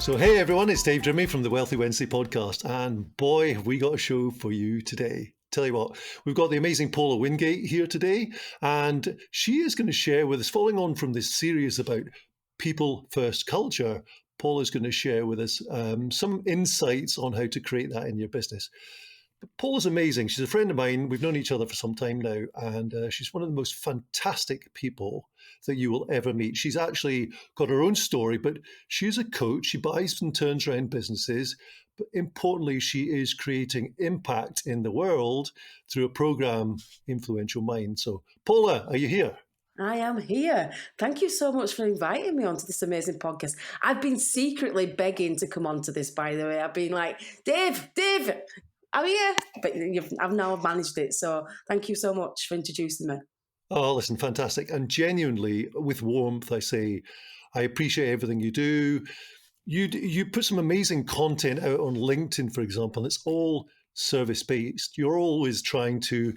So, hey everyone, it's Dave Drimmie from the Wealthy Wednesday podcast. And boy, have we got a show for you today. Tell you what, we've got the amazing Paula Wingate here today, and she is going to share with us, following on from this series about people first culture. Paula's going to share with us some insights on how to create that in your business. But Paula's amazing. She's a friend of mine. We've known each other for some time now, and she's one of the most fantastic people that you will ever meet. She's actually got her own story, but she's a coach. She buys and turns around businesses. But importantly, she is creating impact in the world through a program, Influential Mind. So, Paula, are you here? I am here. Thank you so much for inviting me onto this amazing podcast. I've been secretly begging to come onto this, by the way. I've been like, Dave, I'm here. But I've now managed it. So thank you so much for introducing me. Oh, listen, fantastic. And genuinely, with warmth, I say, I appreciate everything you do. You put some amazing content out on LinkedIn, for example. It's all service-based. You're always trying to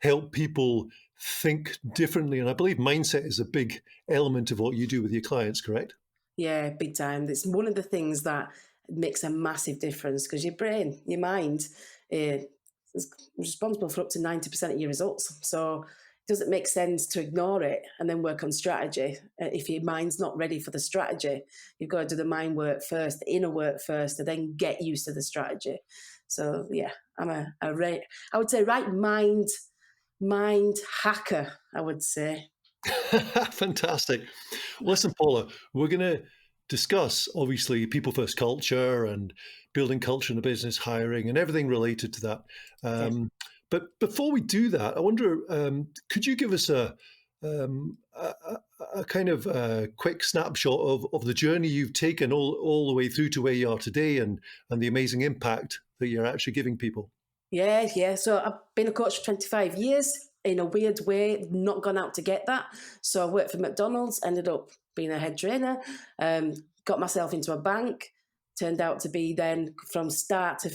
help people think differently. And I believe mindset is a big element of what you do with your clients, correct? Yeah, big time. It's one of the things that makes a massive difference because your brain, your mind, is responsible for up to 90% of your results. So it doesn't make sense to ignore it and then work on strategy. If your mind's not ready for the strategy, you've got to do the mind work first, the inner work first, and then get used to the strategy. So yeah, I'm I would say right mind hacker, I would say. Fantastic. Listen, Paula, we're going to discuss, obviously, people first culture and building culture in the business, hiring, and everything related to that. But before we do that, I wonder, could you give us a kind of quick snapshot of the journey you've taken all the way through to where you are today and the amazing impact that you're actually giving people? Yeah. So I've been a coach for 25 years. In a weird way, not gone out to get that. So I worked for McDonald's, ended up being a head trainer, got myself into a bank, turned out to be then from start to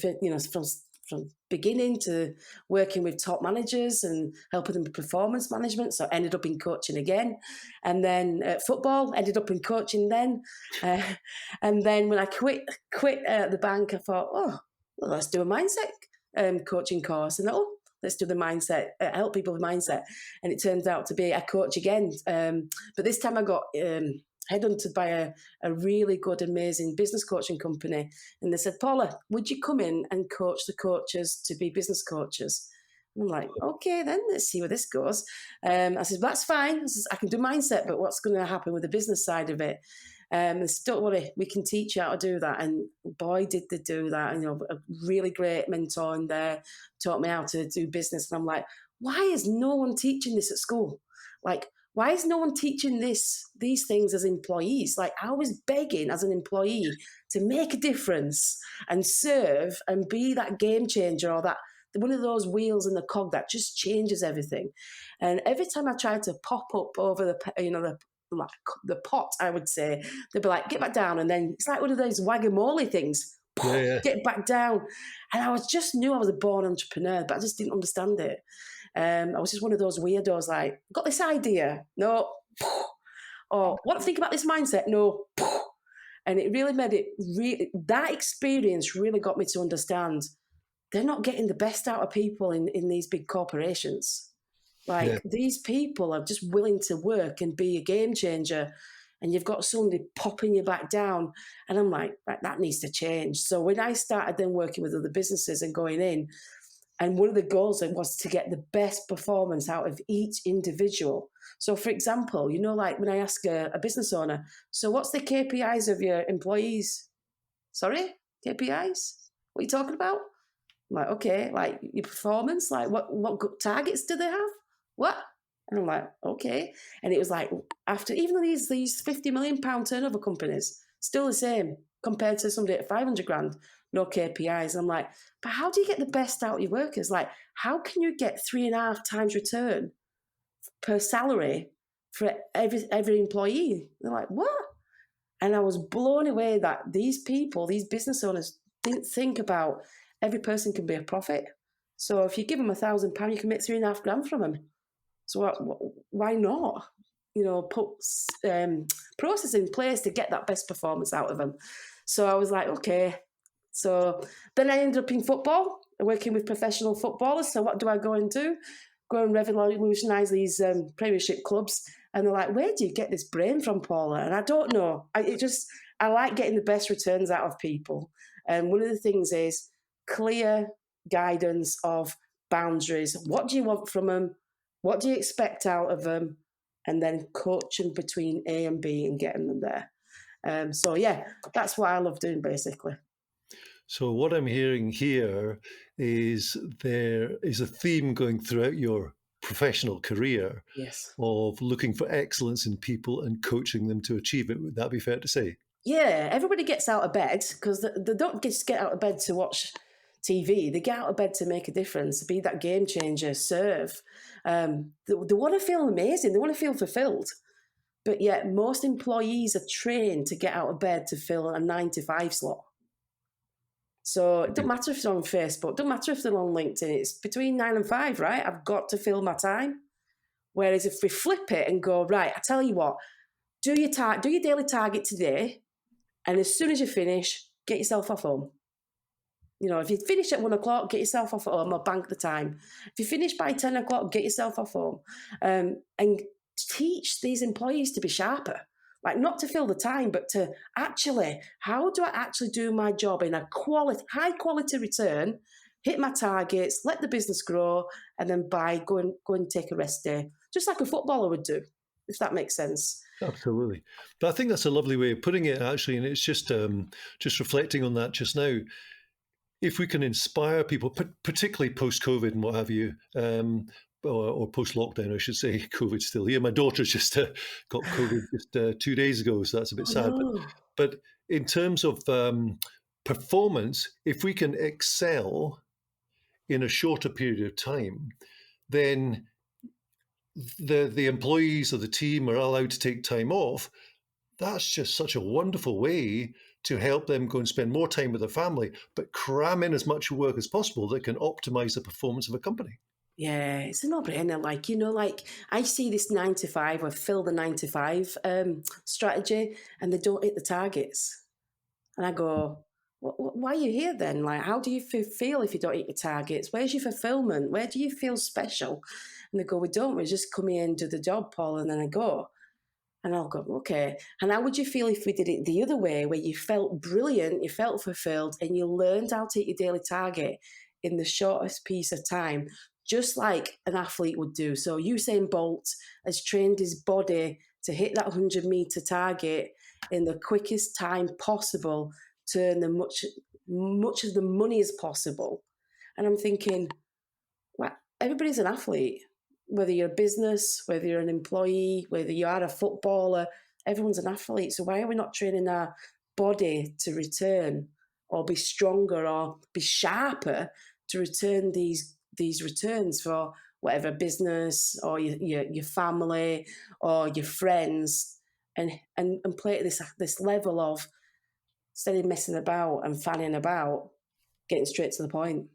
from beginning to working with top managers and helping them with performance management. So I ended up in coaching again. And then football, ended up in coaching then. And then when I quit the bank, I thought, well, let's do a mindset coaching course. And let's do the mindset, help people with mindset. And it turns out to be a coach again. But this time I got headhunted by a really good, amazing business coaching company. And they said, Paula, would you come in and coach the coaches to be business coaches? And I'm like, okay, then let's see where this goes. I said, that's fine. I can do mindset, but what's going to happen with the business side of it? Don't worry, we can teach you how to do that. And boy, did they do that. And, a really great mentor in there taught me how to do business. And I'm like, why is no one teaching this at school? Like, why is no one teaching these things as employees? Like, I was begging as an employee to make a difference and serve and be that game changer or that one of those wheels in the cog that just changes everything. And every time I tried to pop up over the pot, I would say, they'd be like, get back down. And then it's like one of those whack-a-mole things. Yeah. Get back down. And I knew I was a born entrepreneur, but I just didn't understand it. I was just one of those weirdos, like, got this idea. No. Or what do you think about this mindset? No. And it really that experience really got me to understand they're not getting the best out of people in these big corporations. These people are just willing to work and be a game changer, and you've got somebody popping you back down. And I'm like, that needs to change. So when I started then working with other businesses and going in, and one of the goals was to get the best performance out of each individual. So for example, like when I ask a business owner, so what's the KPIs of your employees? Sorry, KPIs? What are you talking about? I'm like, okay, like your performance, like what targets do they have? What? And I'm like, okay. And it was like, after even these £50 million turnover companies, still the same compared to somebody at 500 grand, no KPIs. And I'm like, but how do you get the best out of your workers? Like, how can you get 3.5 times return per salary for every employee? They're like, what? And I was blown away that these people, these business owners, didn't think about every person can be a profit. So if you give them £1,000, you can make 3.5 grand from them. So why not? Put process in place to get that best performance out of them. So I was like, okay. So then I ended up in football, working with professional footballers. So what do I go and do? Go and revolutionise these Premiership clubs. And they're like, where do you get this brain from, Paula? And I don't know. I like getting the best returns out of people. And one of the things is clear guidance of boundaries. What do you want from them? What do you expect out of them? And then coaching between A and B and getting them there. So yeah, that's what I love doing basically. So what I'm hearing here is there is a theme going throughout your professional career Yes. of looking for excellence in people and coaching them to achieve it. Would that be fair to say? Yeah, everybody gets out of bed because they don't just get out of bed to watch TV. They get out of bed to make a difference, be that game changer, serve. They want to feel amazing. They want to feel fulfilled. But yet most employees are trained to get out of bed to fill a 9 to 5 slot. So it doesn't matter if they're on Facebook, it doesn't matter if they're on LinkedIn. It's between 9 and 5, right? I've got to fill my time. Whereas if we flip it and go, right, I tell you what, do your daily target today, and as soon as you finish, get yourself off home. You know, if you finish at 1 o'clock, get yourself off at home or bank the time. If you finish by 10 o'clock, get yourself off home. And teach these employees to be sharper. Like not to fill the time, but to actually, how do I actually do my job in a high quality return, hit my targets, let the business grow, and then go and take a rest day, just like a footballer would do, if that makes sense. Absolutely. But I think that's a lovely way of putting it, actually. And it's just reflecting on that just now. If we can inspire people, particularly post-COVID and what have you, or post-lockdown, I should say, COVID's still here. My daughter's just got COVID just 2 days ago, so that's a bit sad. No. But in terms of performance, if we can excel in a shorter period of time, then the employees of the team are allowed to take time off. That's just such a wonderful way to help them go and spend more time with their family, but cram in as much work as possible that can optimize the performance of a company. Yeah, it's a no-brainer. Like I see this 9 to 5 or fill the 9 to 5 strategy, and they don't hit the targets. And I go, why are you here then? Like, how do you feel if you don't hit your targets? Where's your fulfillment? Where do you feel special? And they go, we don't. We just come here and do the job, Paul. And then I go, and I'll go, okay. And how would you feel if we did it the other way, where you felt brilliant, you felt fulfilled, and you learned how to hit your daily target in the shortest piece of time, just like an athlete would do? So Usain Bolt has trained his body to hit that 100-meter target in the quickest time possible, to earn much of the money as possible. And I'm thinking, well, everybody's an athlete. Whether you're a business, whether you're an employee, whether you are a footballer, everyone's an athlete. So why are we not training our body to return or be stronger or be sharper to return these returns for whatever business or your family or your friends, and play at this level of, instead of messing about and fanning about, getting straight to the point.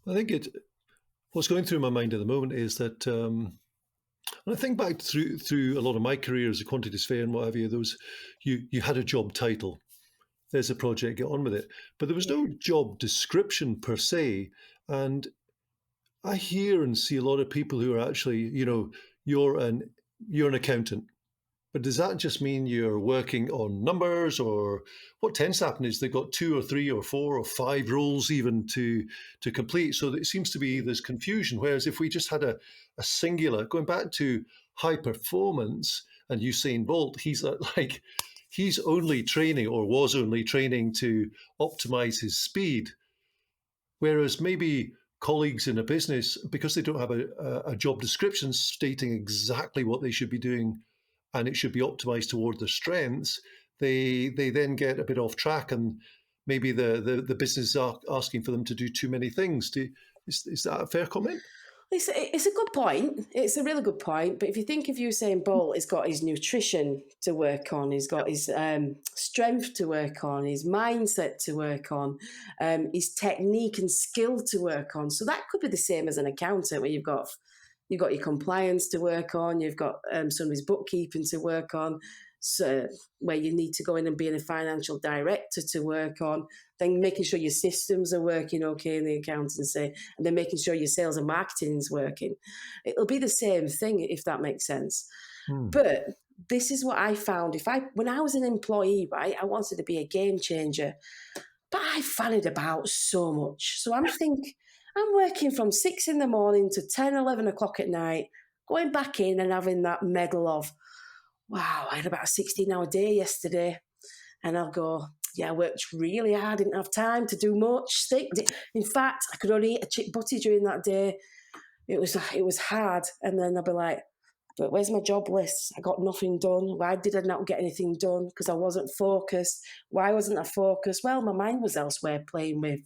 I think what's going through my mind at the moment is that when I think back through a lot of my career as a quantities fair and what have you, you had a job title. There's a project, get on with it. But there was no job description per se. And I hear and see a lot of people who are actually, you're an accountant. But does that just mean you're working on numbers? Or what tends to happen is they've got 2 or 3 or 4 or 5 roles even to complete. So it seems to be there's confusion. Whereas if we just had a singular, going back to high performance and Usain Bolt, he's only training or was only training to optimize his speed. Whereas maybe colleagues in a business, because they don't have a job description stating exactly what they should be doing, and it should be optimized toward their strengths, they then get a bit off track, and maybe the business is asking for them to do too many things. Is that a fair comment? It's a good point. It's a really good point. But if you think of Usain Bolt, he's got his nutrition to work on, he's got his strength to work on, his mindset to work on, his technique and skill to work on. So that could be the same as an accountant, where you've got You've got your compliance to work on. You've got somebody's bookkeeping to work on. So where you need to go in and being a financial director to work on, then making sure your systems are working okay in the accountancy, and then making sure your sales and marketing is working. It'll be the same thing, if that makes sense. But this is what I found. When I was an employee, right, I wanted to be a game changer, but I fannied about so much. So I'm working from 6 in the morning to 10, 11 o'clock at night, going back in and having that medal of, wow, I had about a 16-hour day yesterday. And I'll go, yeah, I worked really hard, didn't have time to do much. In fact, I could only eat a chip butty during that day. It was hard. And then I'll be like, but where's my job list? I got nothing done. Why did I not get anything done? Because I wasn't focused. Why wasn't I focused? Well, my mind was elsewhere, playing with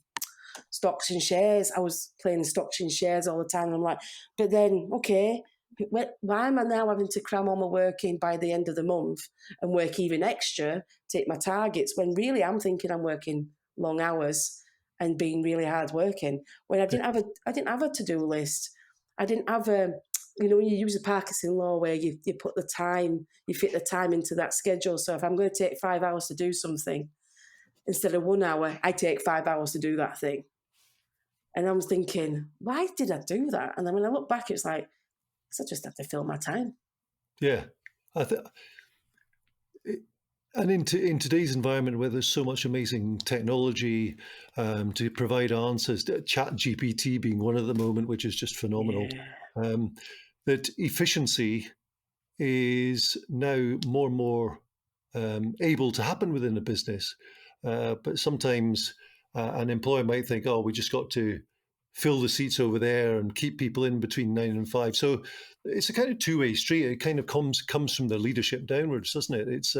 stocks and shares. I was playing stocks and shares all the time. I'm like, but then, okay, why am I now having to cram all my work in by the end of the month and work even extra to hit my targets, when really I'm thinking I'm working long hours and being really hard working, when I didn't have a to-do list. I didn't have when you use the Parkinson law, where you put the time, you fit the time into that schedule. So if I'm going to take 5 hours to do something, instead of 1 hour, I take 5 hours to do that thing. And I was thinking, why did I do that? And then when I look back, it's like, I just have to fill my time. Yeah. And in today's environment, where there's so much amazing technology to provide answers, Chat GPT being one at the moment, which is just phenomenal, that efficiency is now more and more able to happen within a business. But sometimes an employer might think, oh, we just got to fill the seats over there and keep people in between 9 and 5. So it's a kind of two-way street. It kind of comes from the leadership downwards, doesn't it? It's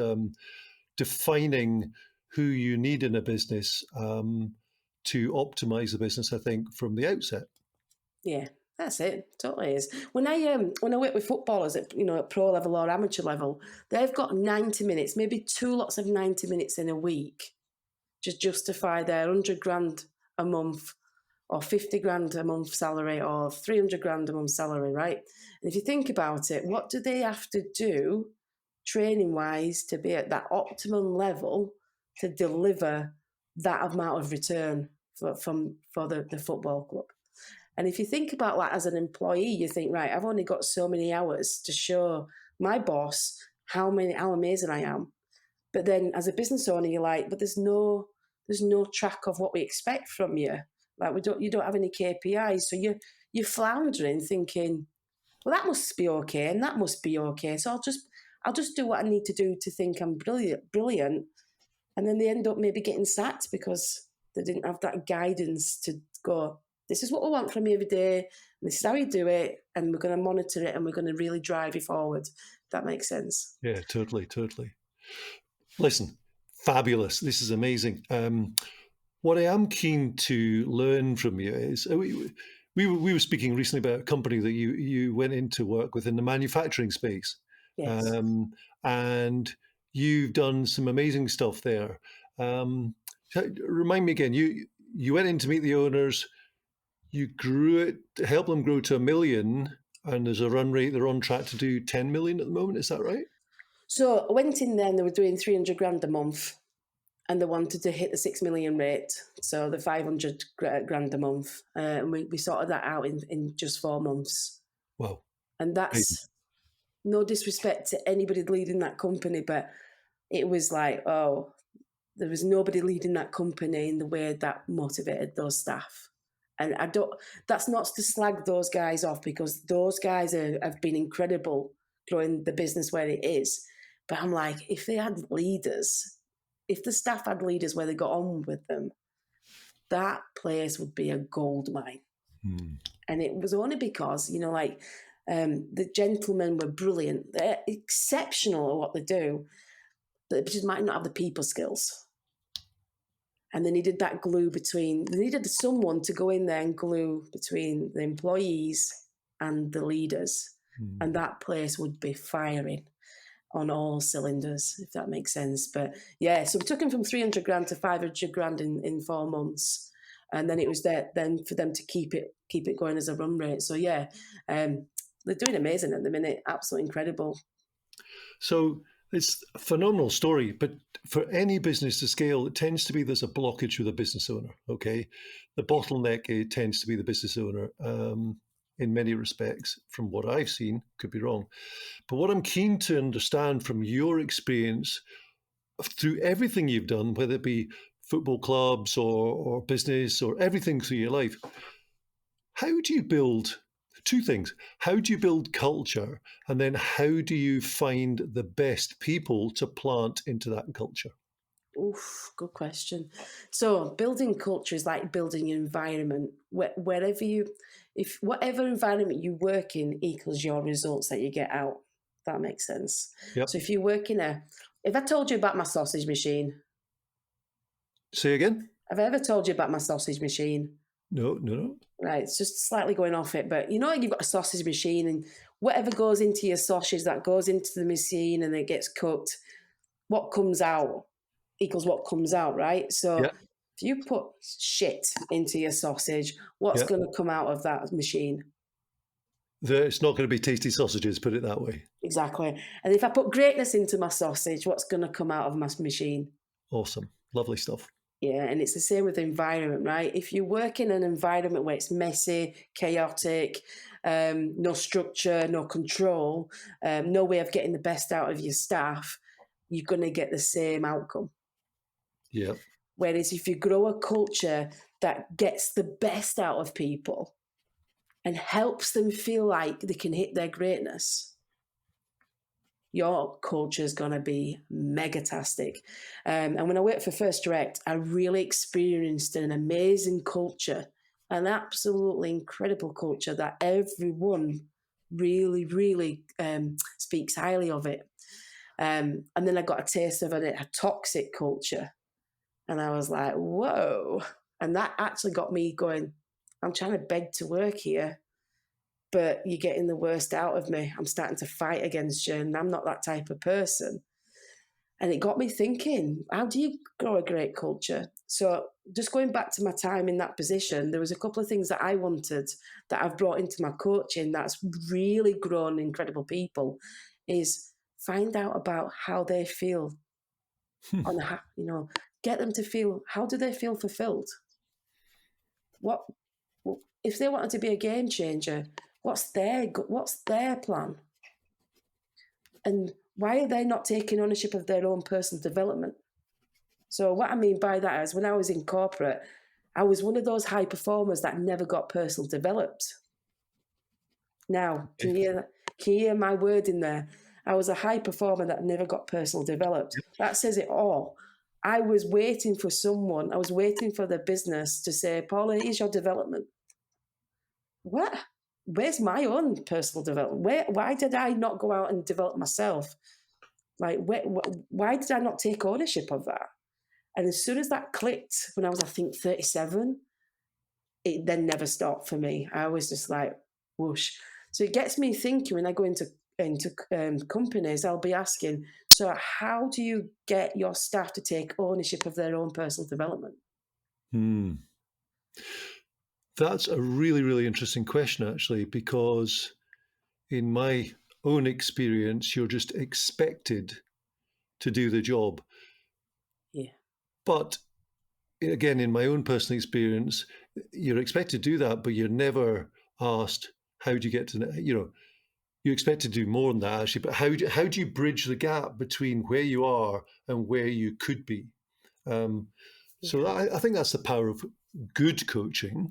defining who you need in a business to optimize the business, I think, from the outset. Yeah, that's it. Totally is. When I work with footballers at pro level or amateur level, they've got 90 minutes, maybe 2 lots of 90 minutes in a week, to justify their 100 grand a month, or 50 grand a month salary, or 300 grand a month salary, right? And if you think about it, what do they have to do training wise to be at that optimum level to deliver that amount of return for the football club? And if you think about that as an employee, you think, right, I've only got so many hours to show my boss how amazing I am. But then as a business owner, you're like, but there's no track of what we expect from you. Like you don't have any KPIs. So you're floundering, thinking, well, that must be okay, and that must be okay. So I'll just do what I need to do to think I'm brilliant. And then they end up maybe getting sacked because they didn't have that guidance to go, this is what we want from you every day, and this is how you do it, and we're going to monitor it, and we're going to really drive you forward. If that makes sense. Yeah, totally. Listen, fabulous. This is amazing. What I am keen to learn from you is, we were speaking recently about a company that you went into work with in the manufacturing space. Yes. And you've done some amazing stuff there. Remind me again, you went in to meet the owners, you grew it, helped them grow to 1 million, and there's a run rate, they're on track to do 10 million at the moment, is that right? So I went in there and they were doing 300 grand a month, and they wanted to hit the 6 million rate, so the 500 grand a month. And we sorted that out in just 4 months. Wow. And that's no disrespect to anybody leading that company, but it was like, oh, there was nobody leading that company in the way that motivated those staff. And that's not to slag those guys off, because those guys have been incredible growing the business where it is. But I'm like, if they had leaders, if the staff had leaders where they got on with them, that place would be a gold mine. And it was only because, the gentlemen were brilliant. They're exceptional at what they do, but they just might not have the people skills. And they needed that glue they needed someone to go in there and glue between the employees and the leaders. And that place would be firing on all cylinders, if that makes sense. But yeah, so we took him from 300 grand to 500 grand in 4 months. And then it was there then for them to keep it going as a run rate. So yeah, they're doing amazing at the minute. Absolutely incredible. So it's a phenomenal story, but for any business to scale, it tends to be there's a blockage with a business owner. Okay, the bottleneck it tends to be the business owner. In many respects, from what I've seen, could be wrong. But what I'm keen to understand from your experience through everything you've done, whether it be football clubs or business or everything through your life, how do you build two things? How do you build culture? And then how do you find the best people to plant into that culture? Oof, good question. So building culture is like building an environment wherever whatever environment you work in equals your results that you get out. That makes sense. Yep. So if you work if I told you about my sausage machine, Say again? have I ever told you about my sausage machine? No. Right, it's just slightly going off it, but you've got a sausage machine and whatever goes into your sausage, that goes into the machine and it gets cooked. What comes out equals what comes out, right? So Yeah. if you put shit into your sausage, what's going to come out of that machine? It's not going to be tasty sausages, put it that way. Exactly. And if I put greatness into my sausage, what's going to come out of my machine? Awesome. Lovely stuff. Yeah, and it's the same with the environment, right? If you work in an environment where it's messy, chaotic, no structure, no control, no way of getting the best out of your staff, you're going to get the same outcome. Yeah. Whereas if you grow a culture that gets the best out of people and helps them feel like they can hit their greatness, your culture is going to be megatastic. And when I worked for First Direct, I really experienced an amazing culture, an absolutely incredible culture that everyone really, really speaks highly of it. And then I got a taste of a toxic culture. And I was like, whoa. And that actually got me going, I'm trying to beg to work here, but you're getting the worst out of me. I'm starting to fight against you, and I'm not that type of person. And it got me thinking, how do you grow a great culture? So just going back to my time in that position, there was a couple of things that I wanted that I've brought into my coaching that's really grown incredible people, is find out about how they feel on how, get them to feel, how do they feel fulfilled? What if they wanted to be a game changer? What's their plan? And why are they not taking ownership of their own personal development? So what I mean by that is when I was in corporate, I was one of those high performers that never got personal developed. Now, can you hear my word in there? I was a high performer that never got personal developed. That says it all. I was waiting for someone, I was waiting for the business to say, Paula, here's your development. What? Where's my own personal development? Why did I not go out and develop myself? Like, why did I not take ownership of that? And as soon as that clicked, when I was, I think, 37, it then never stopped for me. I was just like, whoosh. So it gets me thinking when I go into companies, I'll be asking, so how do you get your staff to take ownership of their own personal development? That's a really, really interesting question, actually, because in my own experience, you're just expected to do the job. Yeah. But again, in my own personal experience, you're expected to do that, but you're never asked, how do you get to, you expect to do more than that, actually, but how do you bridge the gap between where you are and where you could be? So I think that's the power of good coaching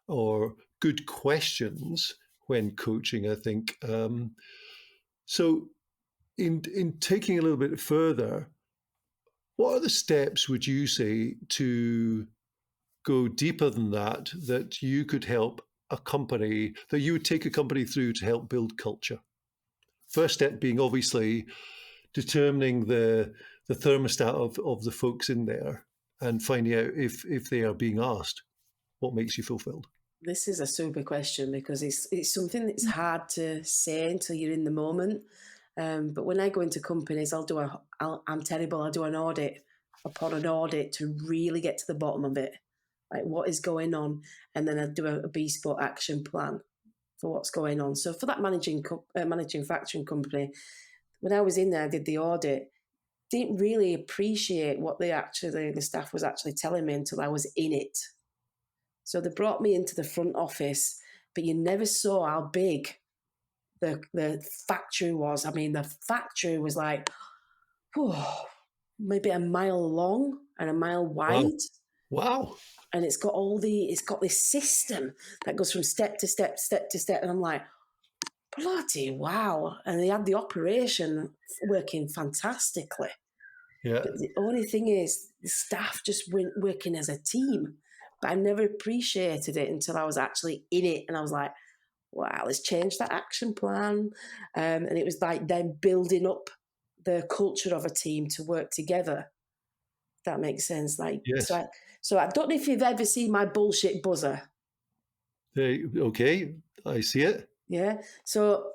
or good questions when coaching, I think. So in taking a little bit further, what are the steps, would you say, to go deeper than that you could help a company, that you would take a company through to help build culture? First step being obviously determining the thermostat of the folks in there and finding out if they are being asked, what makes you fulfilled? This is a super question because it's something that's hard to say until you're in the moment. But when I go into companies, I'm terrible. I'll do an audit upon an audit to really get to the bottom of it, like what is going on, and then I do a bespoke action plan. for what's going on. So for that managing manufacturing company, when I was in there, I did the audit, didn't really appreciate what the staff was actually telling me until I was in it. So they brought me into the front office, but you never saw how big the factory was. I mean, the factory was like, maybe a mile long and a mile wide. Wow. And it's got this system that goes from step to step, and I'm like, bloody wow! And they had the operation working fantastically. Yeah. But the only thing is, the staff just weren't working as a team. But I never appreciated it until I was actually in it, and I was like, wow, let's change that action plan. And it was like them building up the culture of a team to work together. If that makes sense. Like, Yes. so I don't know if you've ever seen my bullshit buzzer. Okay, I see it. Yeah. So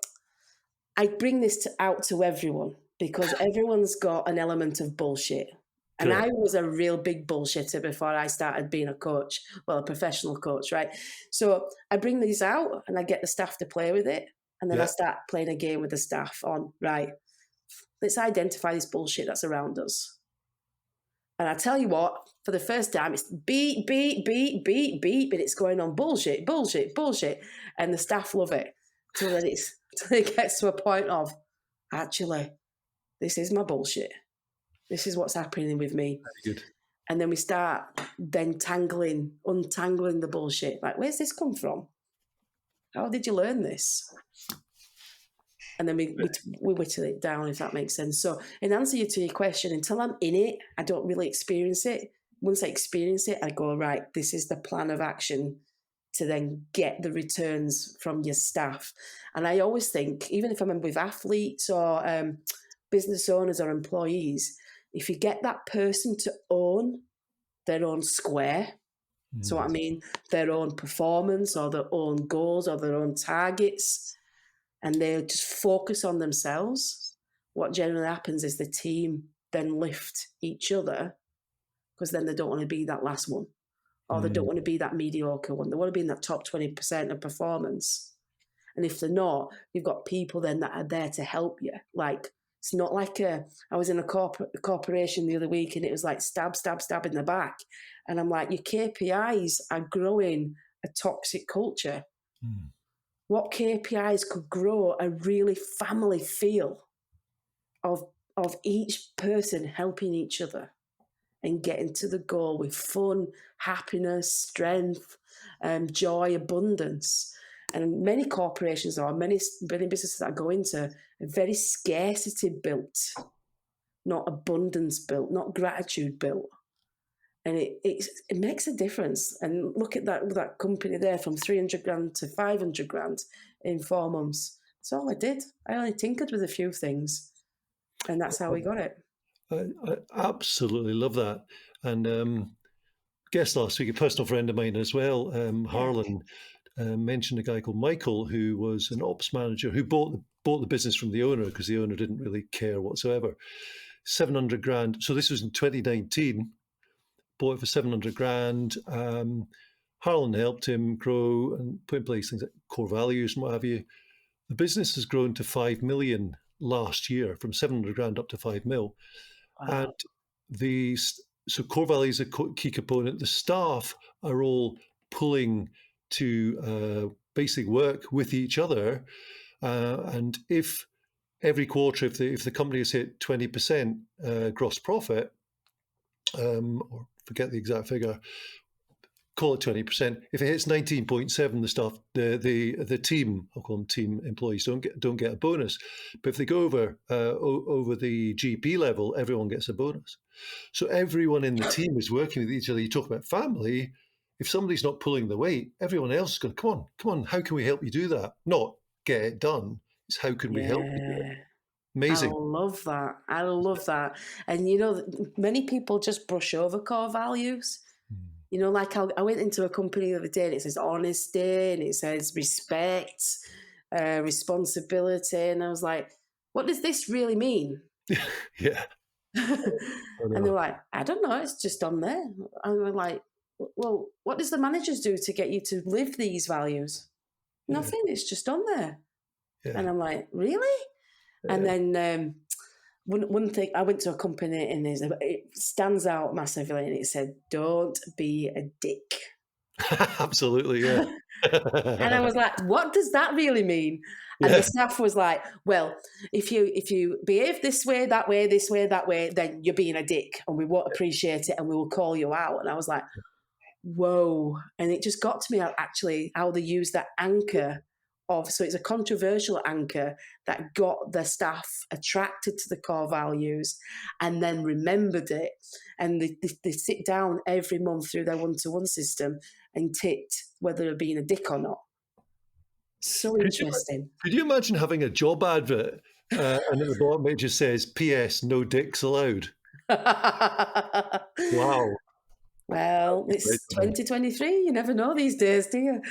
I bring this out to everyone because everyone's got an element of bullshit. And Correct. I was a real big bullshitter before I started being a coach, well, a professional coach, right? So I bring these out and I get the staff to play with it. And then I start playing a game with the staff on, right, let's identify this bullshit that's around us. And I tell you what, for the first time, it's beep, beep, beep, beep, beep, and it's going on bullshit, bullshit, bullshit. And the staff love it till it gets to a point of, actually, this is my bullshit. This is what's happening with me. Very good. And then we start untangling the bullshit. Like, where's this come from? How did you learn this? And then we whittle it down, if that makes sense. So in answer to your question, until I'm in it, I don't really experience it. Once I experience it, I go, right, this is the plan of action to then get the returns from your staff. And I always think, even if I'm with athletes or business owners or employees, if you get that person to own their own square, so I mean their own performance or their own goals or their own targets, and they just focus on themselves, what generally happens is the team then lift each other because then they don't want to be that last one or they don't want to be that mediocre one. They want to be in that top 20% of performance. And if they're not, you've got people then that are there to help you. Like, it's not like I was in a corporation the other week and it was like stab, stab, stab in the back. And I'm like, your KPIs are growing a toxic culture. What KPIs could grow a really family feel of each person helping each other and getting to the goal with fun, happiness, strength, joy, abundance. And many corporations or many businesses that I go into are very scarcity built, not abundance built, not gratitude built. And it makes a difference. And look at that company there, from 300 grand to 500 grand in 4 months. That's all I did. I only tinkered with a few things. And that's how we got it. I absolutely love that. And guest last week, a personal friend of mine as well, Harlan, mentioned a guy called Michael, who was an ops manager who bought the business from the owner because the owner didn't really care whatsoever. 700 grand. So this was in 2019. Bought it for 700 grand. Harlan helped him grow and put in place things like core values and what have you. The business has grown to 5 million last year, from 700 grand up to 5 mil. Wow. And so core values are a key component. The staff are all pulling to basically work with each other. And if every quarter, if the company has hit 20% gross profit, or forget the exact figure, call it 20%. If it hits 19.7, the team, I'll call them team employees, don't get a bonus. But if they go over the GP level, everyone gets a bonus. So everyone in the team is working with each other. You talk about family. If somebody's not pulling the weight, everyone else is going, come on, how can we help you do that? Not get it done. It's how can we help you do it? Amazing. I love that. And, many people just brush over core values. Like I went into a company the other day and it says honesty and it says respect, responsibility. And I was like, what does this really mean? Yeah. And they're like, I don't know, it's just on there. And we're like, well, what does the managers do to get you to live these values? Yeah. Nothing. It's just on there. Yeah. And I'm like, really? And then one thing, I went to a company and it stands out massively, and it said, "Don't be a dick." Absolutely, yeah. And I was like, what does that really mean? And the Yeah. staff was like, well, if you behave this way, that way, this way, that way, then you're being a dick and we won't appreciate it and we will call you out. And I was like, whoa. And it just got to me actually how they use that anchor so it's a controversial anchor that got the staff attracted to the core values and then remembered it. And they sit down every month through their one-to-one system and ticked whether they're being a dick or not. So interesting. Could you imagine having a job advert and at the bottom it just says, "P.S. No dicks allowed"? Wow. Well, it's 2023. You never know these days, do you?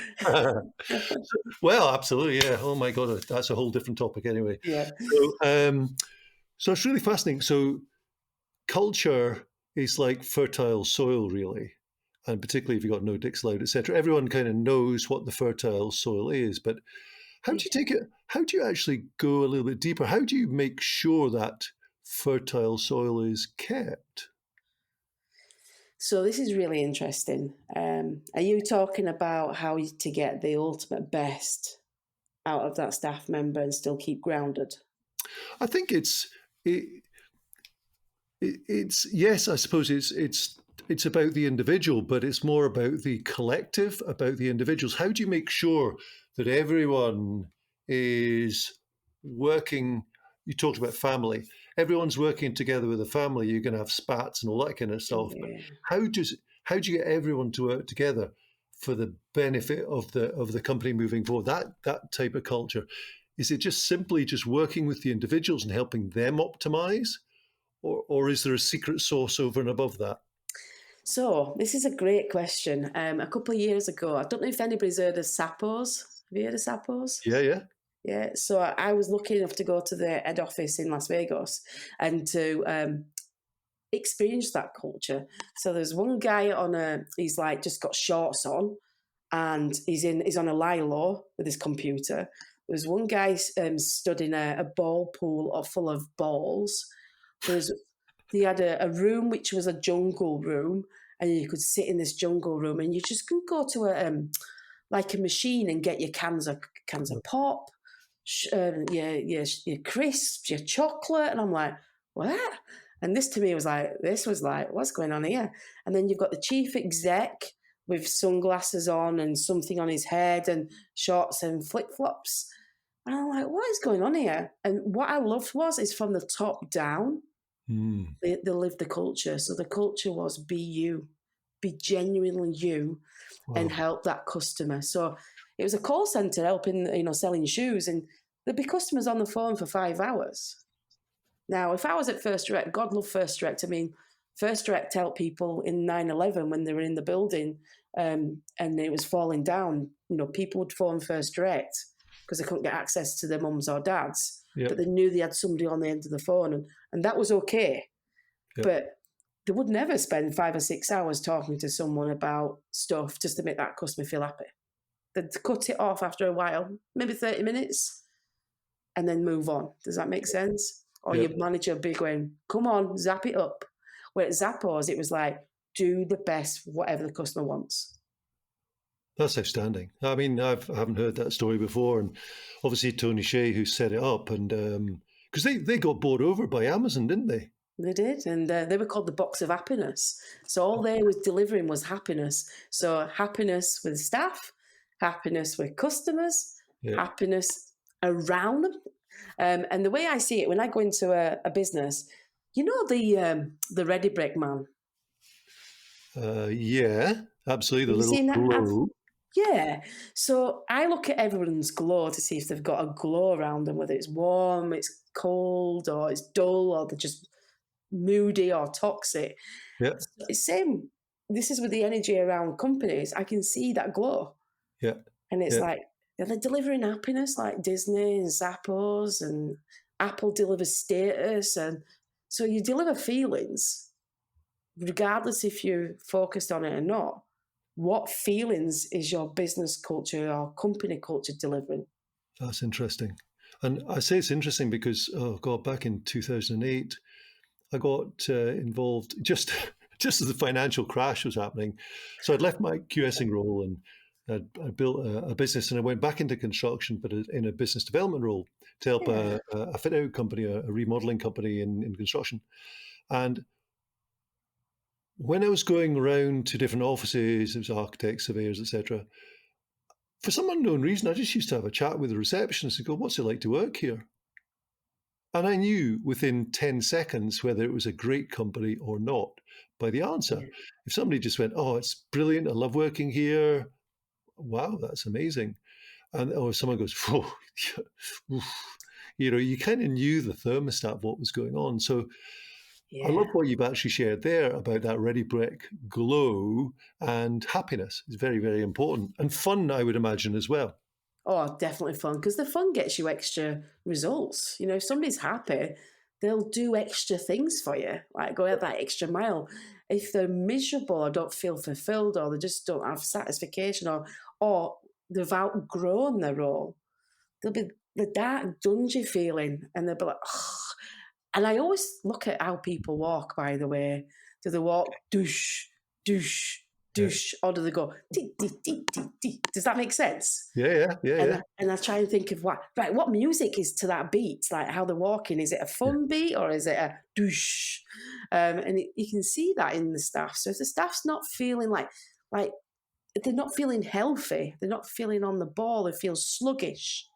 Well, absolutely, yeah. Oh my God, that's a whole different topic anyway. Yeah. So it's really fascinating. So culture is like fertile soil, really. And particularly if you've got no dicks allowed, etc. Everyone kind of knows what the fertile soil is, but how do you take it? How do you actually go a little bit deeper? How do you make sure that fertile soil is kept? So this is really interesting. Are you talking about how to get the ultimate best out of that staff member and still keep grounded? I think it's yes, I suppose it's about the individual, but it's more about the collective, about the individuals. How do you make sure that everyone is working? You talked about family. Everyone's working together with a family. You're going to have spats and all that kind of stuff. But Yeah. how do you get everyone to work together for the benefit of the company moving forward? That type of culture. Is it just simply just working with the individuals and helping them optimize? Or is there a secret sauce over and above that? So this is a great question. A couple of years ago, I don't know if anybody's heard of Sappos. Have you heard of Sappos? Yeah, yeah. Yeah. So I was lucky enough to go to the head office in Las Vegas and to experience that culture. So there's one guy he's like just got shorts on, and he's on a Lilo with his computer. There's one guy stood in a ball pool full of balls. He had a room which was a jungle room, and you could sit in this jungle room, and you just could go to like a machine and get your cans of pop, your crisps, your chocolate, and I'm like, what? And this was like, what's going on here? And then you've got the chief exec with sunglasses on and something on his head and shorts and flip flops. And I'm like, what is going on here? And what I loved is from the top down, they lived the culture. So the culture was be you, be genuinely you, and help that customer. So it was a call center helping, selling shoes, and there'd be customers on the phone for 5 hours. Now, if I was at First Direct, God love First Direct. I mean, First Direct helped people in 9/11 when they were in the building and it was falling down. People would phone First Direct because they couldn't get access to their mums or dads, but they knew they had somebody on the end of the phone, and that was okay. Yep. But they would never spend 5 or 6 hours talking to someone about stuff just to make that customer feel happy. They'd cut it off after a while, maybe 30 minutes, and then move on. Does that make sense? Or your manager would be going, come on, zap it up. Where at Zappos, it was like, do the best, whatever the customer wants. That's outstanding. I mean, I haven't heard that story before. And obviously Tony Shea, who set it up, and because they got bought over by Amazon, didn't they? They did, and they were called the Box of Happiness. So all they was delivering was happiness. So happiness with staff, happiness with customers, happiness around them. And the way I see it, when I go into a business, the ready break man. Yeah, absolutely. The little glow. Yeah. So I look at everyone's glow to see if they've got a glow around them, whether it's warm, it's cold, or it's dull, or they're just moody or toxic. Yeah. So it's same. This is with the energy around companies. I can see that glow. Yeah. And it's like, they're delivering happiness like Disney and Zappos, and Apple delivers status. And so you deliver feelings, regardless if you're focused on it or not. what feelings is your business culture or company culture delivering? That's interesting. And I say it's interesting because, oh God, back in 2008, I got involved just just as the financial crash was happening. So I'd left my QSing role and I built a business, and I went back into construction, but in a business development role to help Yeah. a fit out company, a remodeling company in construction. And when I was going around to different offices, it was architects, surveyors, etc. For some unknown reason, I just used to have a chat with the receptionist and go, "What's it like to work here?" And I knew within 10 seconds whether it was a great company or not by the answer. Yeah. If somebody just went, "Oh, it's brilliant. I love working here. Wow, that's amazing." And or if someone goes, "Whoa," you kind of knew the thermostat of what was going on. So I love Yeah. what you've actually shared there about that ready brick glow and happiness. It's very, very important. And fun, I would imagine, as well. Oh, definitely fun, because the fun gets you extra results. If somebody's happy, they'll do extra things for you, like go out that extra mile. If they're miserable or don't feel fulfilled or they just don't have satisfaction or they've outgrown their role, there'll be the dark, dungy feeling and they'll be like, "Ugh." And I always look at how people walk, by the way. Do they walk douche, douche, Yeah. douche, or do they go dee, dee, dee, dee, dee? Does that make sense? Yeah, yeah, yeah, And yeah. I try and think of what music is to that beat, like how they're walking. Is it a Yeah. fun beat or is it a douche? And you can see that in the staff. So if the staff's not feeling like if they're not feeling healthy, they're not feeling on the ball, they feel sluggish,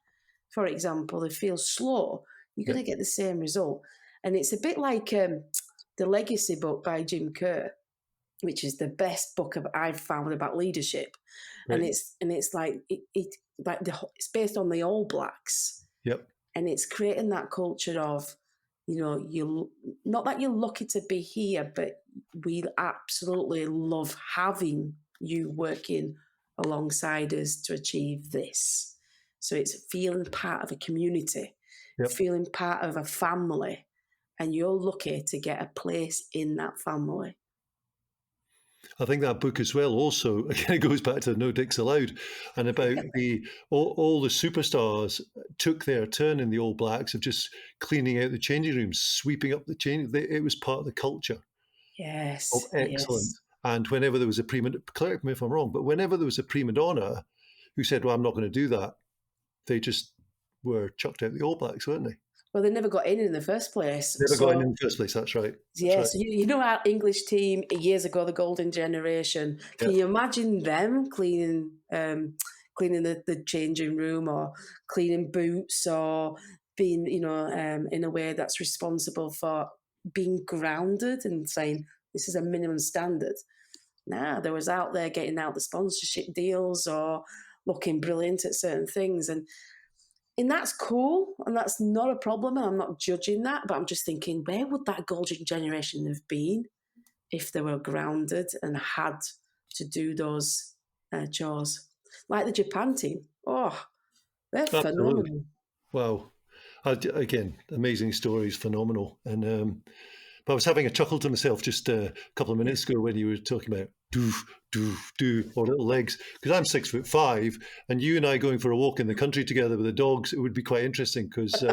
for example, they feel slow, you're Yeah. going to get the same result. And it's a bit like the Legacy book by Jim Kerr, which is the best book I've found about leadership, and Right. it's like it's based on the All Blacks, Yep. and it's creating that culture of, you not that you're lucky to be here, but we absolutely love having you working alongside us to achieve this. So it's feeling part of a community, Yep. feeling part of a family, and you're lucky to get a place in that family. I think that book as well also again goes back to No Dicks Allowed and about all the superstars took their turn in the All Blacks of just cleaning out the changing rooms, sweeping up the change. It was part of the culture of Yes, yes. excellence. And whenever there was a correct me if I'm wrong, but whenever there was a prima donna who said, "Well, I'm not going to do that," they just were chucked out the All Blacks, weren't they? Well, they never got in the first place. Never got in So the first place. That's right. That's yeah, right. so you know our English team years ago, the Golden Generation. Yeah. Can you imagine them cleaning the changing room or cleaning boots or being, in a way that's responsible for being grounded and saying this is a minimum standard? Nah, they was out there getting out the sponsorship deals or looking brilliant at certain things, and that's cool, and that's not a problem, and I'm not judging that, but I'm just thinking, where would that golden generation have been if they were grounded and had to do those chores? Like the Japan team. Oh, they're Absolutely. phenomenal. Wow. Again, amazing stories, phenomenal. And but I was having a chuckle to myself just a couple of Yeah. minutes ago when you were talking about do, do, or little legs, because I'm 6'5", and you and I going for a walk in the country together with the dogs, it would be quite interesting because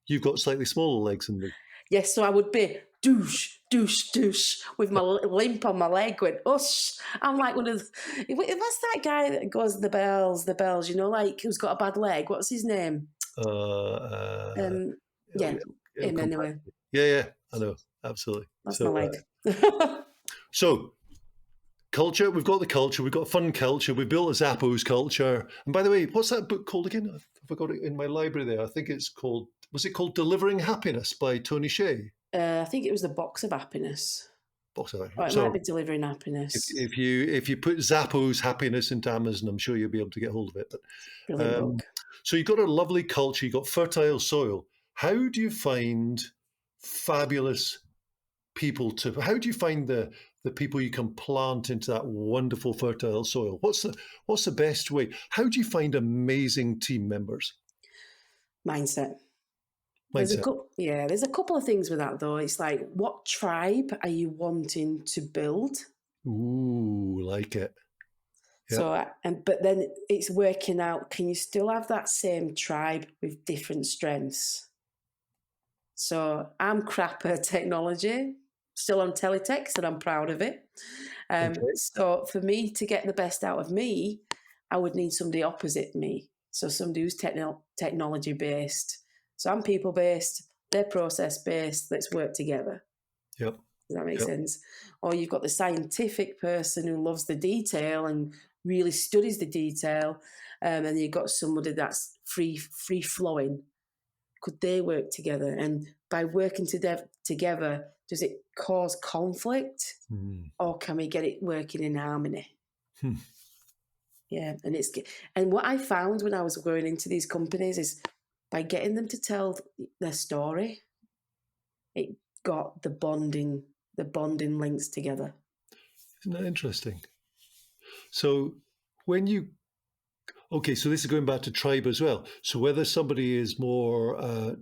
you've got slightly smaller legs than me. Yes, so I would be douche, douche, douche with my limp on my leg going, ush. I'm like one of what's that guy that goes the bells, like who's got a bad leg? What's his name? Uh, Um, it'll, yeah, it'll him come back. anyway. Yeah, yeah, I know, absolutely. That's my So, leg. so culture, we've got the culture, we've got fun culture, we built a Zappos culture. And by the way, what's that book called again? I've got it in my library there. I think it's called, was it called Delivering Happiness by Tony Shea? I think it was the box of happiness. Box of Or it might So be delivering happiness. if you put Zappos happiness into Amazon, I'm sure you'll be able to get hold of it. But Brilliant book. so you've got a lovely culture, you've got fertile soil. How do you find fabulous people how do you find the people you can plant into that wonderful fertile soil? What's the best way? How do you find amazing team members? Mindset. Mindset. There's a couple of things with that though. It's like, what tribe are you wanting to build? Ooh, like it. So, but then it's working out, can you still have that same tribe with different strengths? So I'm crap at technology, still on teletext, and I'm proud of it. So for me to get the best out of me, I would need somebody opposite me. So somebody who's technology based. So I'm people based, they're process based. Let's work together. Yep. Does that make sense? Or you've got the scientific person who loves the detail and really studies the detail, and then you've got somebody that's free flowing. Could they work together? And by working together, does it cause conflict, or can we get it working in harmony? Yeah, and what I found when I was going into these companies is by getting them to tell their story, it got the bonding links together. Isn't that interesting? So when you, okay, so this is going back to tribe as well. So whether somebody is more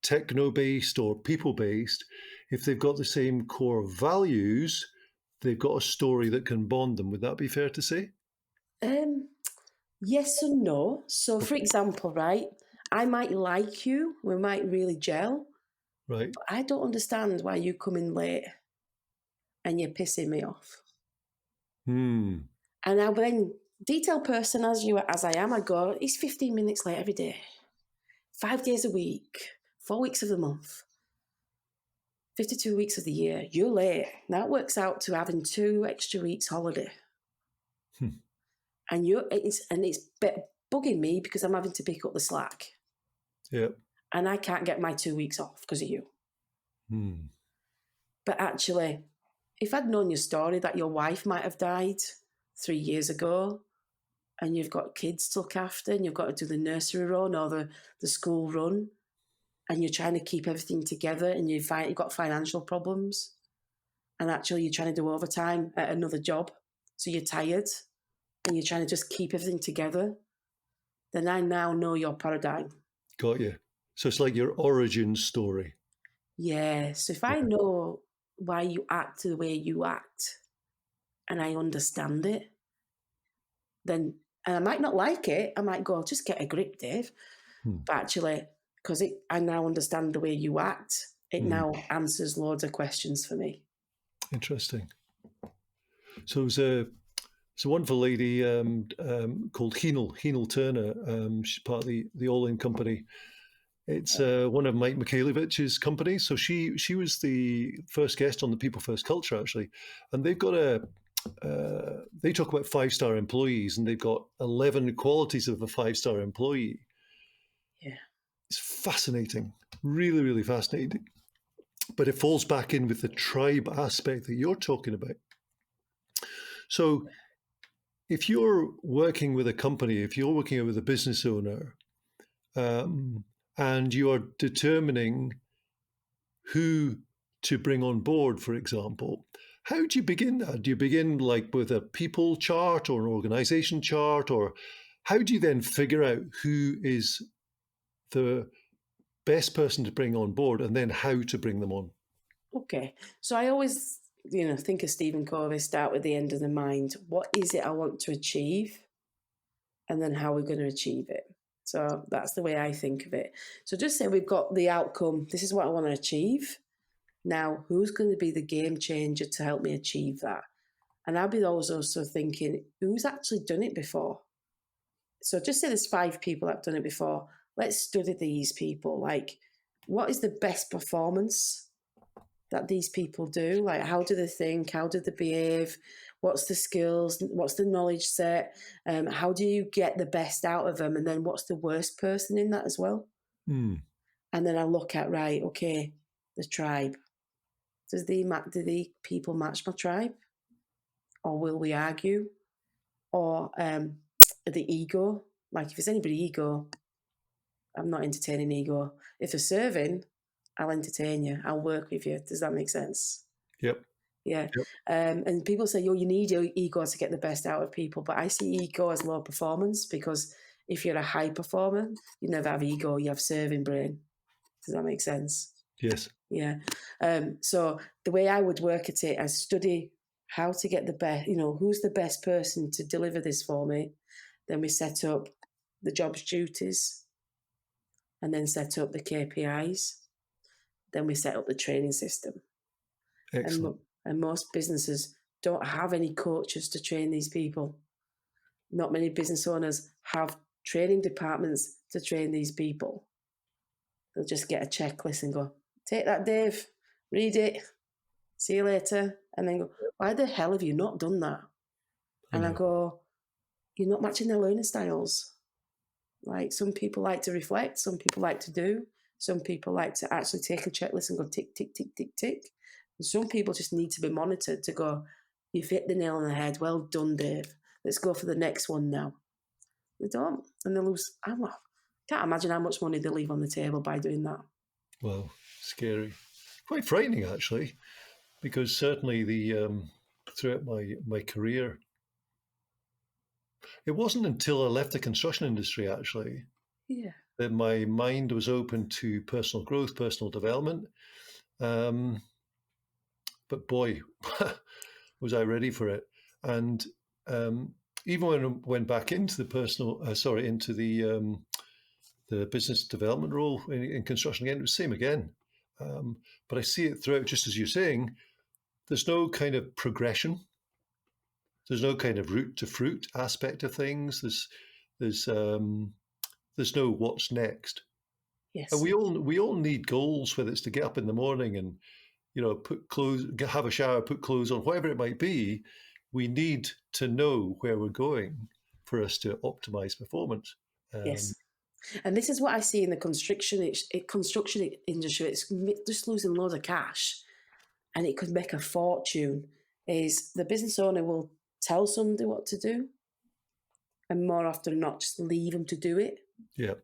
techno-based or people-based, if they've got the same core values, they've got a story that can bond them. Would that be fair to say? Yes and no. So for example, right, I might like you, we might really gel, right? But I don't understand why you come in late and you're pissing me off. And I then, detail person as I am, I go, he's 15 minutes late every day, 5 days a week, 4 weeks of the month, 52 weeks of the year. You're late. Now it works out to having 2 extra weeks holiday. And it's bugging me because I'm having to pick up the slack. Yeah. And I can't get my 2 weeks off because of you. But actually, if I'd known your story that your wife might have died 3 years ago, and you've got kids to look after, and you've got to do the nursery run or the school run, and you're trying to keep everything together, and you've got financial problems, and actually you're trying to do overtime at another job, so you're tired, and you're trying to just keep everything together, then I now know your paradigm. Got you. So it's like your origin story. Yeah. So if I know why you act the way you act, and I understand it, then, and I might not like it, I might go, just get a grip, Dave. But actually, because I now understand the way you act, it now answers loads of questions for me. Interesting. So there's a wonderful lady called Heenal Turner. She's part of the All In company. It's one of Mike Mikhailovich's companies. So she was the first guest on the People First Culture, actually. And they've got they talk about 5-star employees, and they've got 11 qualities of a 5-star employee. Yeah. It's fascinating, really, really fascinating. But it falls back in with the tribe aspect that you're talking about. So if you're working with a company, if you're working with a business owner, and you are determining who to bring on board, for example, how do you begin that? Do you begin like with a people chart or an organization chart, or how do you then figure out who is the best person to bring on board and then how to bring them on? Okay. So I always, think of Stephen Covey, start with the end of the mind. What is it I want to achieve? And then how we're going to achieve it. So that's the way I think of it. So just say we've got the outcome. This is what I want to achieve. Now, who's going to be the game changer to help me achieve that? And I'll be also thinking, who's actually done it before? So just say there's 5 people that have done it before. Let's study these people. Like, what is the best performance that these people do? Like, how do they think? How do they behave? What's the skills? What's the knowledge set? How do you get the best out of them? And then what's the worst person in that as well? And then I look at, right, okay, the tribe. Do the people match my tribe? Or will we argue? Or the ego? Like, if there's anybody ego, I'm not entertaining ego. If they're serving, I'll entertain you. I'll work with you. Does that make sense? Yep. Yeah. Yep. And people say, you need your ego to get the best out of people. But I see ego as low performance, because if you're a high performer, you never have ego, you have serving brain. Does that make sense? Yes. Yeah. So the way I would work at it, I study how to get the best, who's the best person to deliver this for me. Then we set up the job's duties and then set up the KPIs. Then we set up the training system. Excellent. And most businesses don't have any coaches to train these people. Not many business owners have training departments to train these people. They'll just get a checklist and go, take that, Dave, read it, see you later. And then go, why the hell have you not done that? And I go, you're not matching their learning styles. Like, some people like to reflect, some people like to do, some people like to actually take a checklist and go tick, tick, tick, tick, tick. And some people just need to be monitored to go, you've hit the nail on the head, well done, Dave. Let's go for the next one now. They don't, and they lose. I can't imagine how much money they leave on the table by doing that. Well, scary. Quite frightening, actually, because certainly throughout my career, it wasn't until I left the construction industry, actually, that my mind was open to personal growth, personal development. But boy, was I ready for it. And even when I went back into the business development role in construction again, it was the same again. But I see it throughout, just as you're saying, there's no kind of progression. There's no kind of root to fruit aspect of things. There's no what's next. Yes. And we all need goals, whether it's to get up in the morning and put clothes, have a shower, put clothes on, whatever it might be. We need to know where we're going for us to optimize performance. Yes. And this is what I see in the construction industry. It's just losing loads of cash, and it could make a fortune. Is the business owner will tell somebody what to do, and more often than not, just leave them to do it. Yeah.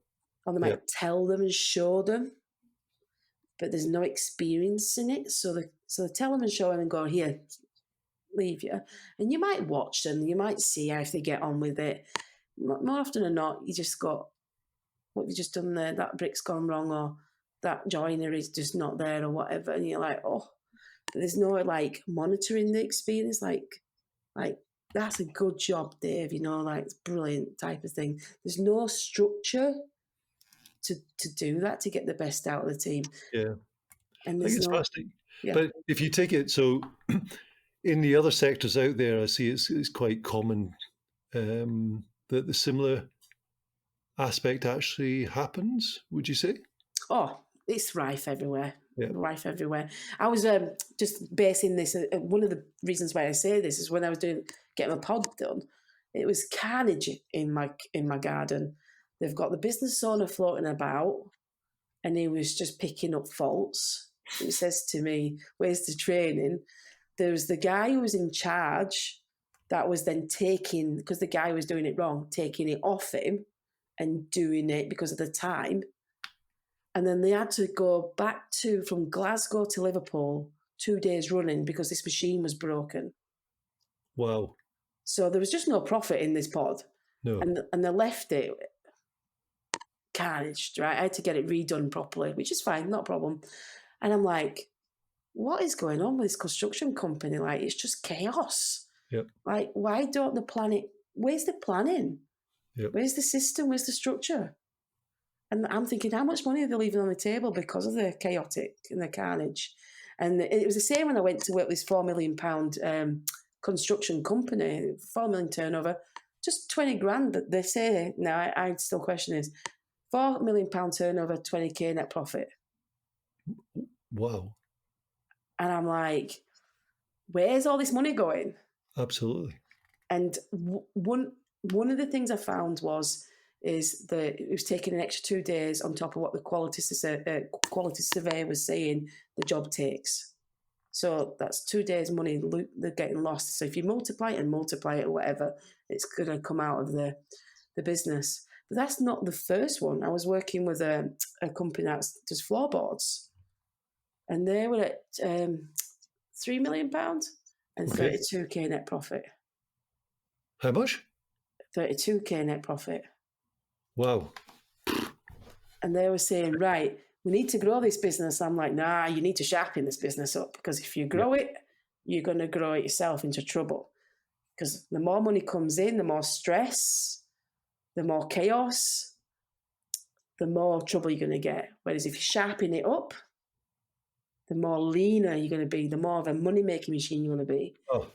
Or they might tell them and show them, but there's no experience in it. So they tell them and show them and go, here, leave you. And you might watch them, you might see how if they get on with it. More often than not, you just got, what have you just done there? That brick's gone wrong, or that joiner is just not there, or whatever. And you're like, oh, but there's no like monitoring the experience, like that's a good job, Dave, like it's brilliant type of thing. There's no structure to do that, to get the best out of the team. Yeah. And I think it's fascinating. Yeah. But if you take it, so in the other sectors out there, I see it's quite common that the similar aspect actually happens, would you say? Oh, it's rife everywhere. Yeah. Rife everywhere. I was just basing this. One of the reasons why I say this is when I was getting my pod done, it was carnage in my garden. They've got the business owner floating about, and he was just picking up faults. He says to me, "Where's the training?" There's the guy who was in charge that was then taking, because the guy was doing it wrong, taking it off him and doing it because of the time. And then they had to go back from Glasgow to Liverpool 2 days running because this machine was broken. Wow. So there was just no profit in this pod. No. And they left it carnage, right? I had to get it redone properly, which is fine, not a problem. And I'm like, what is going on with this construction company? Like, it's just chaos. Yep. Like, why don't they plan it? Where's the planning? Yep. Where's the system? Where's the structure? And I'm thinking, how much money are they leaving on the table because of the chaotic and the carnage? And it was the same when I went to work with this £4 million construction company, 4 million turnover, just 20 grand. But they say, now I still question this, £4 million turnover, 20k net profit. Wow. And I'm like, where's all this money going? Absolutely. And one of the things I found is that it was taking an extra 2 days on top of what the quality surveyor was saying the job takes. So that's 2 days money they're getting lost. So if you multiply it or whatever, it's going to come out of the business. But that's not the first one. I was working with a company that does floorboards, and they were at £3 million and 32k net profit. How much? 32k net profit. Wow. And they were saying, right, we need to grow this business. I'm like, nah, you need to sharpen this business up, because if you grow it, you're going to grow yourself into trouble. Because the more money comes in, the more stress, the more chaos, the more trouble you're going to get. Whereas if you sharpen it up, the more leaner you're going to be, the more of a money-making machine you're going to be. Oh,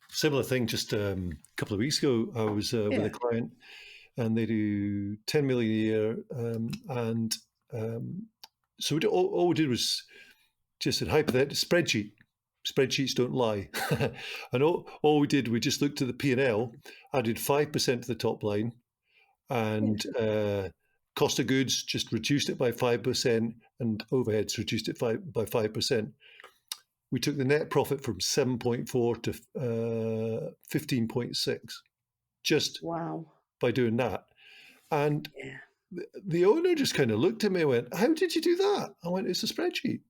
similar thing. Just a couple of weeks ago, I was with a client, and they do 10 million a year, and so all we did was just a hypothetical spreadsheet. Spreadsheets don't lie. And all we did, we just looked at the P&L, added 5% to the top line, and cost of goods just reduced it by 5%, and overheads reduced it by 5%. We took the net profit from 7.4 to 15.6 just by doing that. And the owner just kind of looked at me and went, "How did you do that?" I went, "It's a spreadsheet."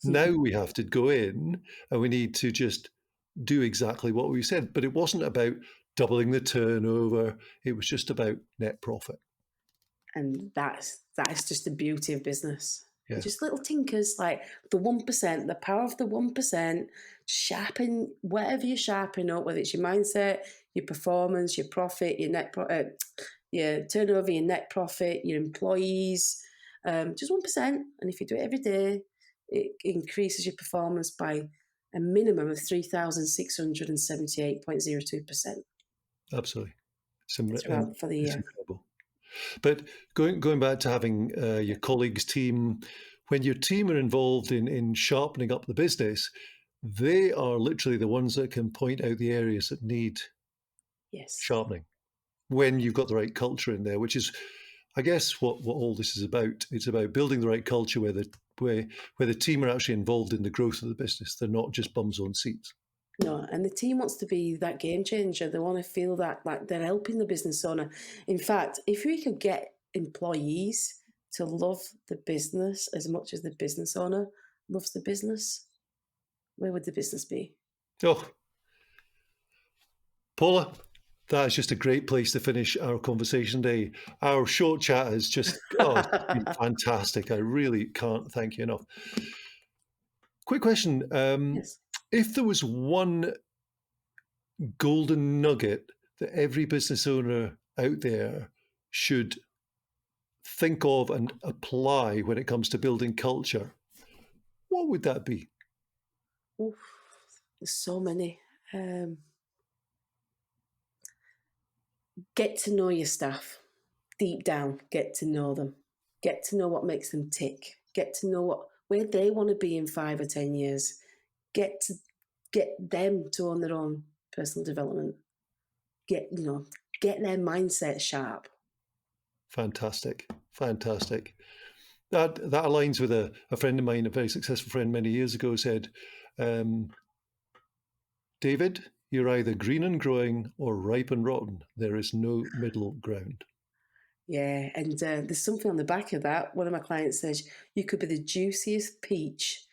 Now we have to go in and we need to just do exactly what we said. But it wasn't about doubling the turnover. It was just about net profit. And that is just the beauty of business. Yeah. Just little tinkers, like the 1%, the power of the 1%, sharpen whatever you sharpen up, whether it's your mindset, your performance, your profit, your your turnover, your net profit, your employees, just 1%. And if you do it every day, it increases your performance by a minimum of 3,678.02%. Absolutely. For the year. Incredible. But going back to having your colleagues' team, when your team are involved in sharpening up the business, they are literally the ones that can point out the areas that need sharpening when you've got the right culture in there, which is, I guess, what all this is about. It's about building the right culture where the team are actually involved in the growth of the business. They're not just bums on seats. No, and the team wants to be that game changer. They want to feel that like they're helping the business owner. In fact, if we could get employees to love the business as much as the business owner loves the business, where would the business be? Oh, Paula, that is just a great place to finish our conversation today. Our short chat has just it's been fantastic. I really can't thank you enough. Quick question. Yes. If there was one golden nugget that every business owner out there should think of and apply when it comes to building culture, what would that be? Oof, there's so many. Get to know your staff deep down. Get to know them. Get to know what makes them tick. Get to know where they want to be in 5 or 10 years. Get them to own their own personal development. Get their mindset sharp. Fantastic. That aligns with a friend of mine, a very successful friend many years ago, said, David, you're either green and growing or ripe and rotten. There is no middle ground. Yeah, and there's something on the back of that. One of my clients says, you could be the juiciest peach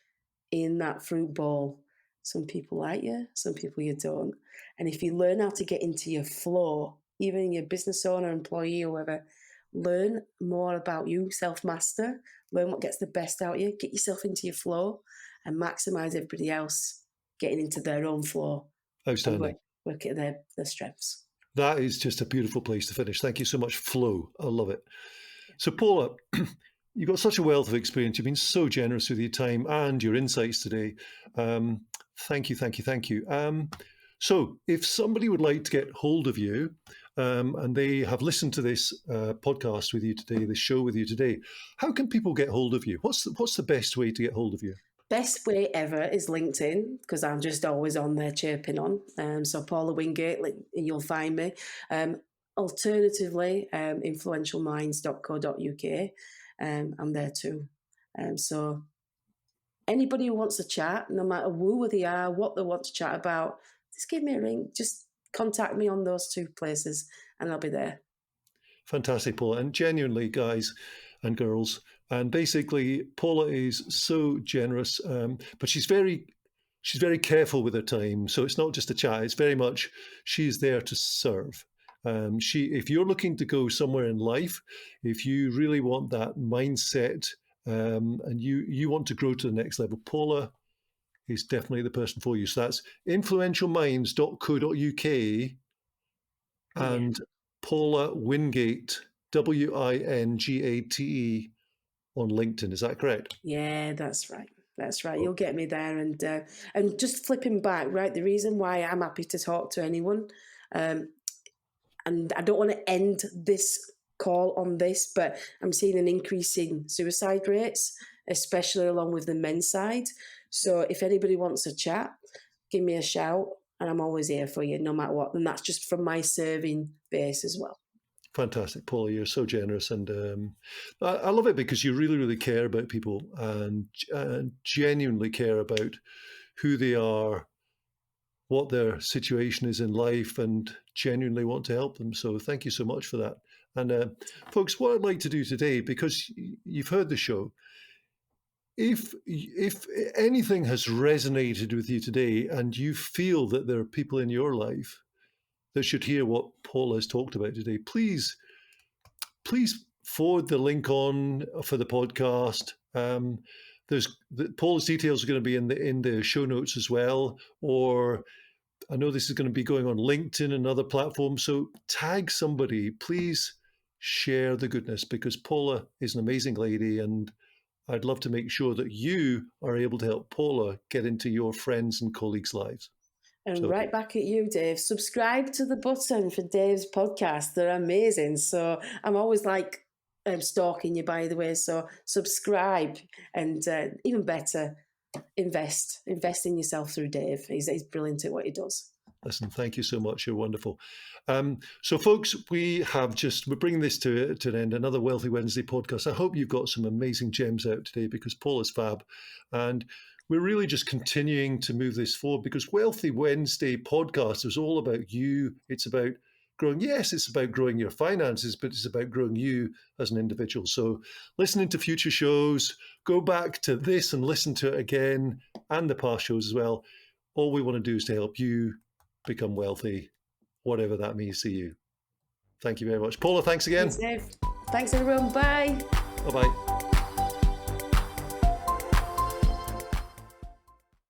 in that fruit bowl. Some people like you, some people you don't. And if you learn how to get into your flow, even your business owner, employee, or whatever, learn more about you, self-master, learn what gets the best out of you, get yourself into your flow, and maximize everybody else getting into their own flow. Outstanding. Work at their strengths. That is just a beautiful place to finish. Thank you so much, Flo. I love it. So, Paula, you've got such a wealth of experience. You've been so generous with your time and your insights today. Thank you. So if somebody would like to get hold of you and they have listened to this podcast with you today, this show with you today, how can people get hold of you? What's the best way to get hold of you? Best way ever is LinkedIn, because I'm just always on there chirping on. So Paula Wingate, you'll find me. Alternatively, influentialminds.co.uk. I'm there too. So anybody who wants to chat, no matter who they are, what they want to chat about, just give me a ring. Just contact me on those 2 places and I'll be there. Fantastic, Paula. And genuinely, guys and girls, and basically Paula is so generous, but she's very careful with her time. So it's not just a chat, it's very much she's there to serve. If you're looking to go somewhere in life, if you really want that mindset and you want to grow to the next level, Paula is definitely the person for you. So that's influentialminds.co.uk and Paula Wingate, Wingate on LinkedIn. Is that correct? Yeah, that's right. That's right. You'll get me there. And just flipping back, right? The reason why I'm happy to talk to anyone, and I don't want to end this call on this, but I'm seeing an increase in suicide rates, especially along with the men's side. So if anybody wants to chat, give me a shout, and I'm always here for you, no matter what. And that's just from my serving base as well. Fantastic, Paula. You're so generous, and I love it because you really, really care about people and genuinely care about who they are, what their situation is in life, and genuinely want to help them. So thank you so much for that. And folks, what I'd like to do today, because you've heard the show, if anything has resonated with you today and you feel that there are people in your life that should hear what Paula has talked about today, please forward the link on for the podcast. Paula's details are going to be in the show notes as well, or I know this is going to be going on LinkedIn and other platforms. So tag somebody, please share the goodness, because Paula is an amazing lady, and I'd love to make sure that you are able to help Paula get into your friends and colleagues' lives. And right back at you, Dave. Subscribe to the button for Dave's podcast. They're amazing. So I'm always like stalking you, by the way. So subscribe, and even better, invest in yourself through Dave. He's brilliant at what he does. Listen, thank you so much. You're wonderful. So, folks, we're bringing this to an end. Another Wealthy Wednesday podcast. I hope you've got some amazing gems out today, because Paula's fab, and we're really just continuing to move this forward, because Wealthy Wednesday podcast is all about you. It's about growing. Yes, it's about growing your finances, but it's about growing you as an individual. So listening to future shows, go back to this and listen to it again, and the past shows as well. All we want to do is to help you become wealthy, whatever that means to you. Thank you very much. Paula, thanks again. Thanks, Dave. Thanks, everyone. Bye. Bye-bye.